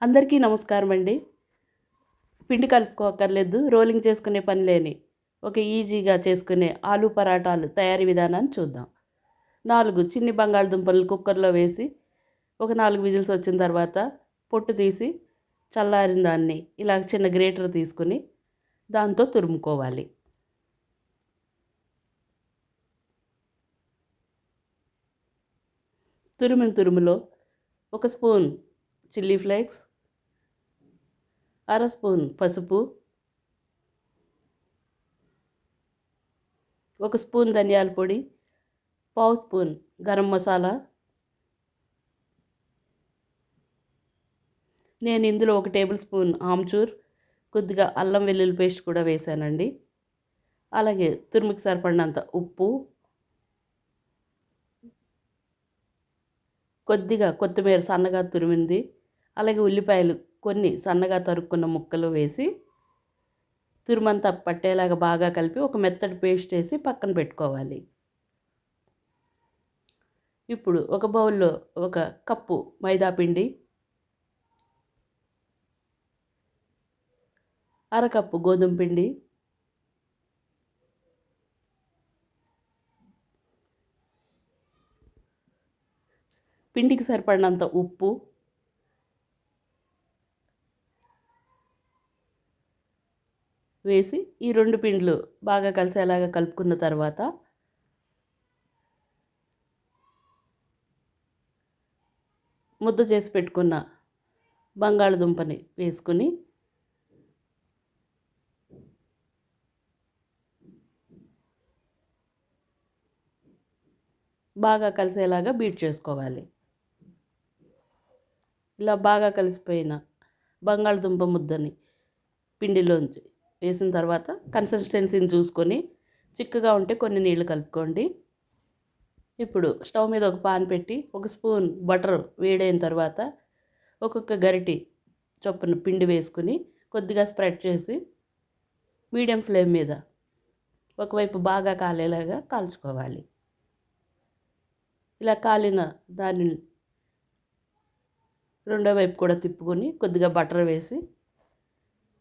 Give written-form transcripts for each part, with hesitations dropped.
అందరికీ నమస్కారం అండి. పిండి కలుపుకోక్కర్లేదు, రోలింగ్ చేసుకునే పని లేని ఒక ఈజీగా చేసుకునే ఆలు పరాటాలు తయారీ విధానాన్ని చూద్దాం. 4 చిన్ని బంగాళదుంపలు కుక్కర్లో వేసి ఒక 4 విజిల్స్ వచ్చిన తర్వాత పొట్టు తీసి చల్లారిన దాన్ని ఇలా చిన్న గ్రేటర్ తీసుకుని దాంతో తురుముకోవాలి. తురుములో ఒక స్పూన్ చిల్లీ ఫ్లేక్స్, అర స్పూన్ పసుపు, ఒక స్పూన్ ధనియాల పొడి, పావు స్పూన్ గరం మసాలా, నేను ఇందులో 1 టేబుల్ స్పూన్ ఆమ్చూర్, కొద్దిగా అల్లం వెల్లుల్లి పేస్ట్ కూడా వేసానండి. అలాగే తురుముకి సరిపడినంత ఉప్పు, కొద్దిగా కొత్తిమీర సన్నగా తురిమింది, అలాగే ఉల్లిపాయలు కొన్ని సన్నగా తరుక్కున్న ముక్కలు వేసి తురుమంతా పట్టేలాగా బాగా కలిపి ఒక మెత్తటి పేస్ట్ వేసి పక్కన పెట్టుకోవాలి. ఇప్పుడు ఒక బౌల్లో 1 కప్పు మైదా పిండి, అరకప్పు గోధుమ పిండి, పిండికి సరిపడినంత ఉప్పు, వేసి ఈ 2 పిండ్లు బాగా కలిసేలాగా కలుపుకున్న తర్వాత ముద్ద చేసి పెట్టుకున్న బంగాళదుంపని వేసుకుని బాగా కలిసేలాగా బీట్ చేసుకోవాలి. ఇలా బాగా కలిసిపోయిన బంగాళదుంప ముద్దని పిండిలోంచి వేసిన తర్వాత కన్సిస్టెన్సీని చూసుకొని చిక్కగా ఉంటే కొన్ని నీళ్లు కలుపుకోండి. ఇప్పుడు స్టవ్ మీద ఒక పాన్ పెట్టి 1 స్పూన్ బటర్ వేడైన తర్వాత ఒక్కొక్క గరిటి చొప్పున పిండి వేసుకుని కొద్దిగా స్ప్రెడ్ చేసి మీడియం ఫ్లేమ్ మీద ఒకవైపు బాగా కాలేలాగా కాల్చుకోవాలి. ఇలా కాలిన దానిని రెండో వైపు కూడా తిప్పుకొని కొద్దిగా బటర్ వేసి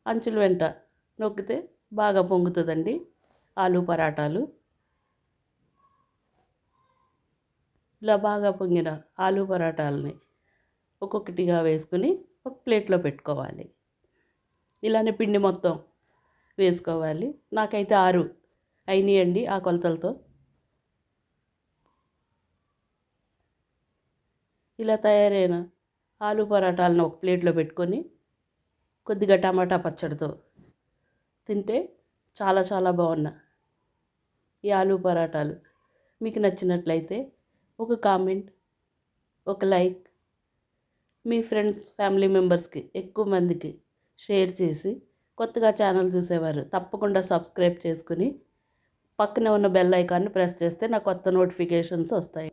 అంచుల వెంట నొక్కితే బాగా పొంగుతుందండి ఆలు పరాటాలు. ఇలా బాగా పొంగిన ఆలు పరాటాలని ఒక్కొక్కటిగా వేసుకుని ఒక ప్లేట్లో పెట్టుకోవాలి. ఇలానే పిండి మొత్తం వేసుకోవాలి. నాకైతే 6 అయినాయండి ఆ కొలతలతో. ఇలా తయారైన ఆలు పరాటాలను ఒక ప్లేట్లో పెట్టుకొని కొద్దిగా టమాటా పచ్చడితో తింటే చాలా చాలా బాగున్న ఈ ఆలు పరాటాలు మీకు నచ్చినట్లయితే ఒక కామెంట్, ఒక లైక్, మీ ఫ్రెండ్స్ ఫ్యామిలీ మెంబర్స్కి ఎక్కువ మందికి షేర్ చేసి కొత్తగా ఛానల్ చూసేవారు తప్పకుండా సబ్స్క్రైబ్ చేసుకుని పక్కనే ఉన్న బెల్ ఐకాన్ని ప్రెస్ చేస్తే నా కొత్త నోటిఫికేషన్స్ వస్తాయి.